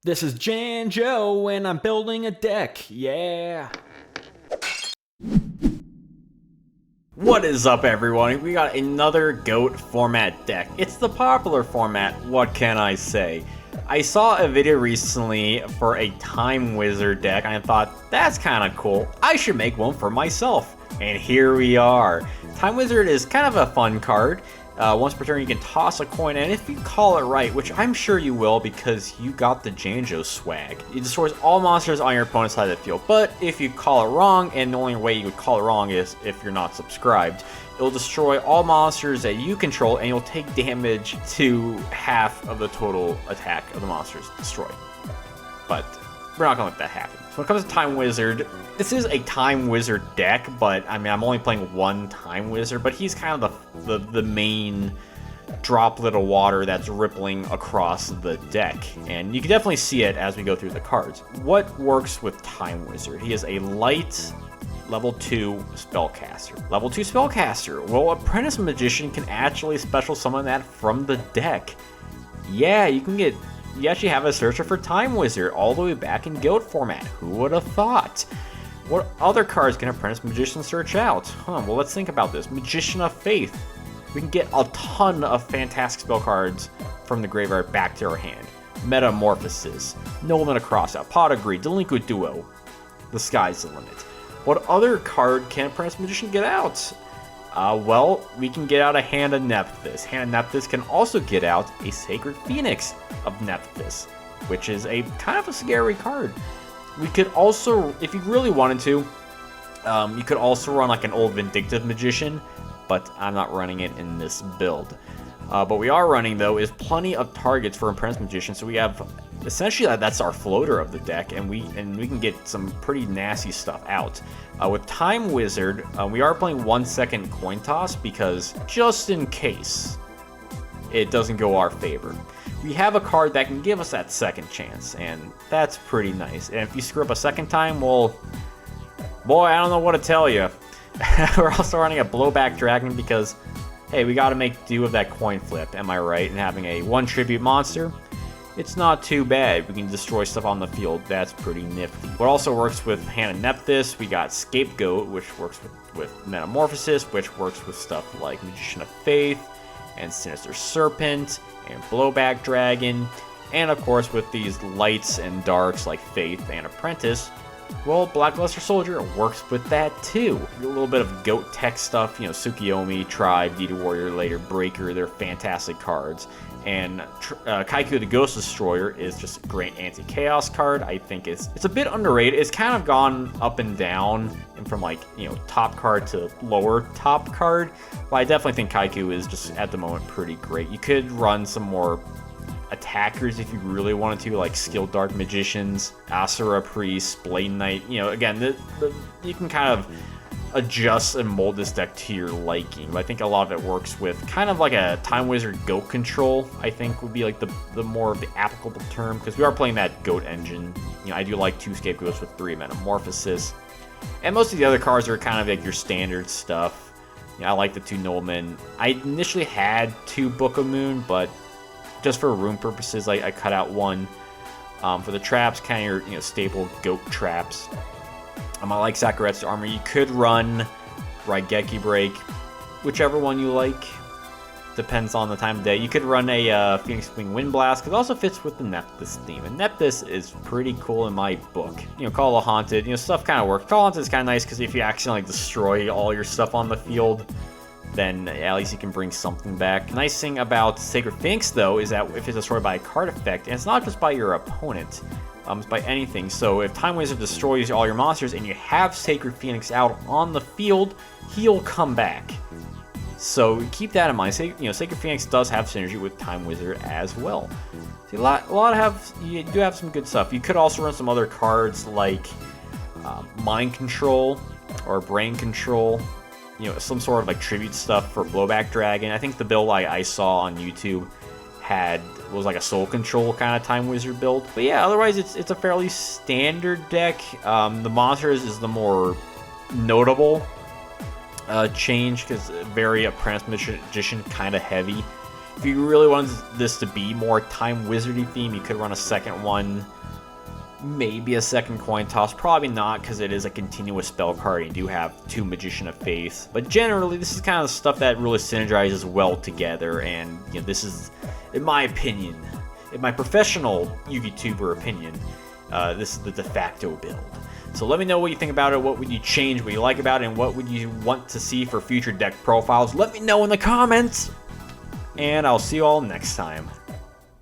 This is Janjo, and I'm building a deck, yeah! What is up, everyone? We got another GOAT format deck. It's the popular format, what can I say? I saw a video recently for a Time Wizard deck, and I thought, that's kinda cool, I should make one for myself. And here we are. Time Wizard is kind of a fun card. Once per turn you can toss a coin, and if you call it right, which I'm sure you will because you got the Janjo swag, it destroys all monsters on your opponent's side of the field. But if you call it wrong, and the only way you would call it wrong is if you're not subscribed, it'll destroy all monsters that you control, and you'll take damage to half of the total attack of the monsters destroyed. But we're not gonna let that happen. So when it comes to Time Wizard, this is a Time Wizard deck, but I mean, I'm only playing one Time Wizard, but he's kind of the main droplet of water that's rippling across the deck. And you can definitely see it as we go through the cards. What works with Time Wizard? He is a light level 2 spellcaster. Level 2 spellcaster. Well, Apprentice Magician can actually special summon that from the deck. Yeah, you actually have a searcher for Time Wizard all the way back in GOAT format. Who would have thought? What other cards can Apprentice Magician search out? Well, let's think about this. Magician of Faith. We can get a ton of fantastic spell cards from the graveyard back to our hand. Metamorphosis, Nobleman of Crossout, Pot of Greed, Delinquent Duo. The sky's the limit. What other card can Apprentice Magician get out? Well, we can get out a Hand of Nephthys. Hand of Nephthys can also get out a Sacred Phoenix of Nephthys, which is a kind of a scary card. We could also, if you really wanted to, you could also run like an old Vindictive Magician, but I'm not running it in this build. But we are running, though, is plenty of targets for Apprentice Magician, so we have, essentially that's our floater of the deck, and we can get some pretty nasty stuff out. With Time Wizard, we are playing 1 second coin toss, because just in case it doesn't go our favor, we have a card that can give us that second chance, and that's pretty nice. And if you screw up a second time, well, boy, I don't know what to tell you. We're also running a Blowback Dragon because, hey, we gotta make do of that coin flip, am I right? And having a 1 tribute monster, it's not too bad. We can destroy stuff on the field, that's pretty nifty. What also works with Hand of Nephthys, we got Scapegoat, which works with Metamorphosis, which works with stuff like Magician of Faith, and Sinister Serpent, and Blowback Dragon, and of course with these lights and darks like Faith and Apprentice, well, Blackluster Soldier works with that too. A little bit of GOAT tech stuff, you know, Tsukiyomi, Tribe, Deed Warrior, Later, Breaker, they're fantastic cards. And Kaiku the Ghost Destroyer is just a great anti-chaos card. I think it's a bit underrated. It's kind of gone up and down, and from like, you know, top card to lower top card. But I definitely think Kaiku is just at the moment pretty great. You could run some more attackers if you really wanted to, like Skilled Dark Magicians, Asura Priest, Blade Knight. You know, again, you can kind of adjust and mold this deck to your liking. But I think a lot of it works with kind of like a Time Wizard GOAT control, I think would be like the more of the applicable term, because we are playing that GOAT engine. You know, I do like 2 Scapegoats with 3 Metamorphosis. And most of the other cards are kind of like your standard stuff. You know, I like the 2 Noblemen. I initially had 2 Book of Moon, but just for room purposes, I cut out 1. For the traps, kind of your staple GOAT traps. I like Sakuretsu Armor. You could run Raigeki Break, whichever one you like. Depends on the time of day. You could run a Phoenix Wing Wind Blast, because it also fits with the Nephthys theme. And Nephthys is pretty cool in my book. You know, Call of Haunted, you know, stuff kind of works. Call of Haunted is kind of nice, because if you accidentally destroy all your stuff on the field, then at least you can bring something back. Nice thing about Sacred Phoenix, though, is that if it's destroyed by a card effect, and it's not just by your opponent, it's by anything. So if Time Wizard destroys all your monsters and you have Sacred Phoenix out on the field, he'll come back. So keep that in mind. You know, Sacred Phoenix does have synergy with Time Wizard as well. So you do have some good stuff. You could also run some other cards like Mind Control or Brain Control. You know, some sort of like tribute stuff for Blowback Dragon. I think the build I saw on YouTube was like a Soul Control kind of Time Wizard build. But yeah, otherwise it's a fairly standard deck. The monsters is the more notable change, because very Apprentice Magician kind of heavy. If you really wanted this to be more time wizardy theme, you could run a second one. Maybe a second coin toss, probably not, because it is a continuous spell card and you do have 2 Magician of Faith. But generally, this is kind of stuff that really synergizes well together, and you know, this is, in my opinion, in my professional Yugioh opinion, this is the de facto build. So let me know what you think about it, what would you change, what you like about it, and what would you want to see for future deck profiles. Let me know in the comments, and I'll see you all next time.